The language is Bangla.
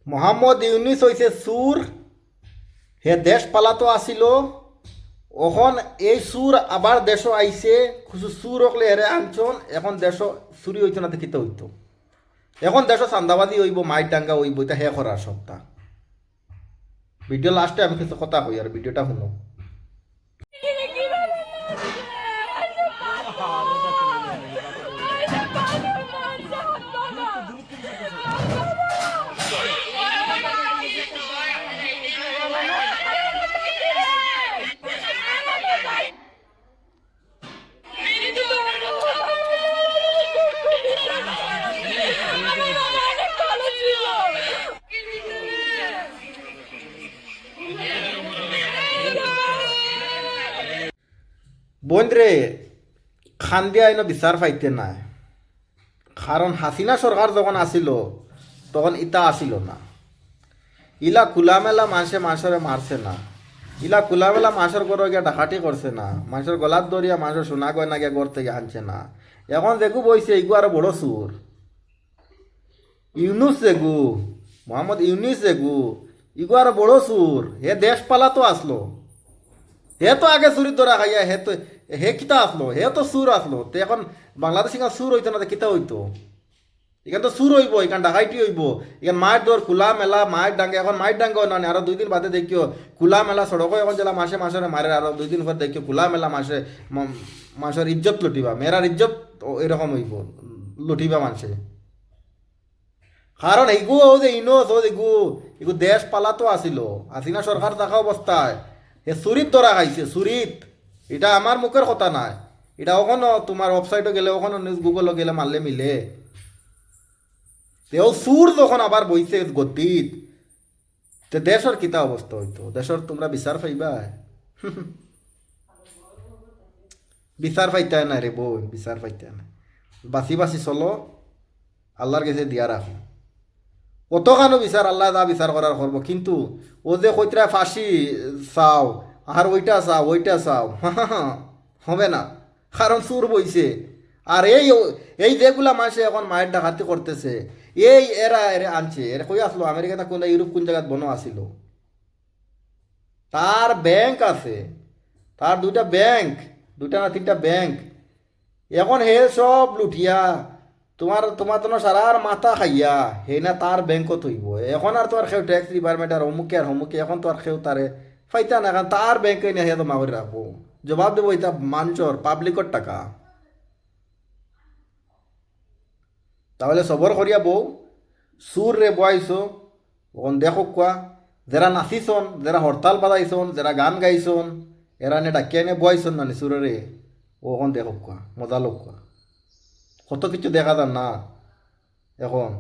মোহাম্মদ ইউনিস হইছে সুর, হে দেশ পালাতো আসিল। এখন এই সুর আবার দেশ আইছে, কিছু সুর হকলে এরে আনছন, এখন দেশ চুরি হইতো না দেখিতে হইতো। এখন দেশ চান্দাবাদী হইব, মাইর ডাঙ্গা হইব, এটা হে করার সপ্তাহ। ভিডিও লাস্টে আমি কিছু কথা কই আর ভিডিওটা শুনো। বোন রে, খান দিয়া আইন বিচার পাইতে নাই, কারণ হাসিনা সরকার যখন আসিল তখন ইটা আসিল না। ইলা খোলামেলা মানুষের মারছে না, ইলা খোলামেলা মানুষের ঘরে গিয়া ডাকাতি করছে না, মানুষের গলার দরিয়া মানুষের সোনা গয়না গিয়া ঘর থেকে আনছে না। এখন যেগু বইছে এগু আরো বড় সুর। ইউনুস যেগু, মোহাম্মদ ইউনিস যেগু, ইগু আরো বড় সুর। হে দেশ পালা তো আসলো, হে তো আগে চুরির ধরা খাইয়া হে তো, হে কিতা আসলো, হে তো সুর আসলো। তো এখন বাংলাদেশ এখানে সুর হইতো না, তো কিতা হইতো? এখান তো সুর হইব, এখান ডাকাইটি হইব। এখান মায়ের দর খোলা মেলা মায়ের ডাঙ্গে, এখন মায়ের ডাঙ্গে না, আরো 2 দিন বাদে দেখিও খোলা মেলা সড়ক এখন জেলা মাসে মাসে মারে, আরো 2 দিন পর দেখিও খোলা মেলা মাসে মানুষের ইজ্জত লুটিবা, মেয়েরার ইজ্জত এরকম হইব, লুটিবা মানুষে। কারণ এইগু ও যে ইনোস ও এগু, এগু দেশ পালাতো আসিল, হাসিনা সরকার থাকা অবস্থায় এ চুরিত ধরা খাইছে, চুরিত। এটা আমার মুখের কথা নাই, এটা ওখানো তোমার ওয়েবসাইটে গেলে, ওখানো নিউজ গুগলে গেলে মারলে মিলে। তেও সুর যখন আবার বইছে গতিত, তে দেশের কিতা অবস্থা হইতো? দেশের তোমরা বিচার পাইবা? বিচার পাইতে না রে বোন, বিচার পাইতে না। বাঁচি বাঁচি চলো, আল্লাহর কাছে দিয়া রাখো। কতখানো বিচার আল্লাহ যা বিচার করার করবো, কিন্তু ও যে কইতরা ফাঁসি চাও আর ওইটা চাও ওইটা চাও, হবে না। কারণ সুর বইছে। আর এই যেগুলা মানুষে এখন মায়ের ডাকাতি করতেছে, এরা এরা আনছে, এরা কই আসলো আমেরিকাতে, কোন ইউরোপ কোন জায়গায় বনো আসিল। তার ব্যাংক আছে, তার 2টা ব্যাংক, 2টা না 3টা ব্যাংক। এখন হে সব লুটিয়া তোমার তোমার তোমার সারার মাথা খাইয়া হে না তার ব্যাংকত হইব। এখন আর তোমার খেউ ট্যাক্স ডিপার্টমেন্ট আর অমুকে আর হমুকে, এখন তো আর খেউ তারে ফাইতা না, কারণ তার ব্যাংকে নিয়ে হে তো মাগরি রাখবো, জবাব দেবো এটা মানুষের পাবলিকর টাকা। তাহলে সবর করিয়া বউ, সুর রে বয়াইছো, ওখান দেখো কোয়া, যারা নাচিছন, যারা হরতাল বাজাইছন, যারা গান গাইছন, এরা নে ডাকিয়া নে বয়াইছন না সুরে, ওখান দেখো কোয়া, মজা লোক কোয়া। কত কিছু দেখা যান না এখন।